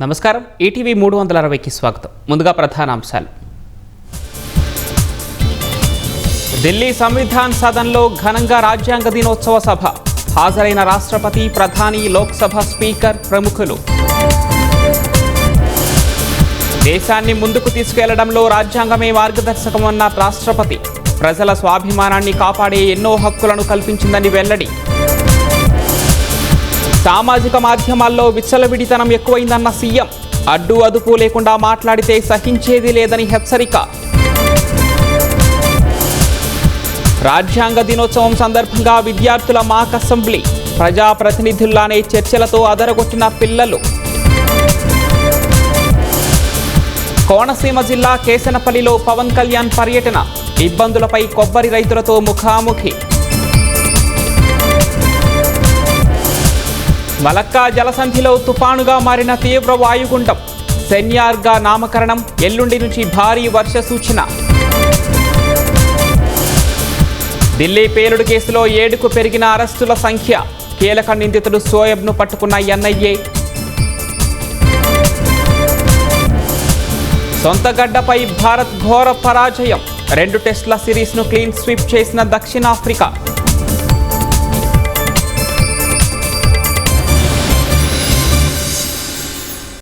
నమస్కారం. ఈటీవీ 360కి స్వాగతం. ముందుగా ప్రధానాంశాలు. ఢిల్లీ సంవిధాన్ సదన్లో ఘనంగా రాజ్యాంగ దినోత్సవ సభ. హాజరైన రాష్ట్రపతి, ప్రధాని, లోక్సభ స్పీకర్ ప్రముఖులు. దేశాన్ని ముందుకు తీసుకెళ్లడంలో రాజ్యాంగమే మార్గదర్శకమన్న రాష్ట్రపతి. ప్రజల స్వాభిమానాన్ని కాపాడే ఎన్నో హక్కులను కల్పించిందని వెల్లడి. సామాజిక మాధ్యమాల్లో విచ్చలవిడితనం ఎక్కువైందన్న సీఎం. అడ్డు అదుపు లేకుండా మాట్లాడితే సహించేది లేదని హెచ్చరిక. రాజ్యాంగ దినోత్సవం సందర్భంగా విద్యార్థుల మాక్ అసెంబ్లీ. ప్రజాప్రతినిధుల్లానే చర్చలతో అదరగొట్టిన పిల్లలు. కోనసీమ జిల్లా కేసనపల్లిలో పవన్ కళ్యాణ్ పర్యటన. ఇబ్బందులపై కొబ్బరి రైతులతో ముఖాముఖి. మలక్కా జలసంధిలో తుపానుగా మారిన తీవ్ర వాయుగుండం. సెన్యార్గా నామకరణం. ఎల్లుండి నుంచి భారీ వర్ష సూచన. ఢిల్లీ పేలుడు కేసులో 7కు పెరిగిన అరెస్టుల సంఖ్య. కీలక నిందితుడు షోయబ్ను పట్టుకున్న ఎన్ఐఏ. సొంత గడ్డపై భారత్ ఘోర పరాజయం. 2 టెస్టుల సిరీస్ను క్లీన్ స్వీప్ చేసిన దక్షిణాఫ్రికా.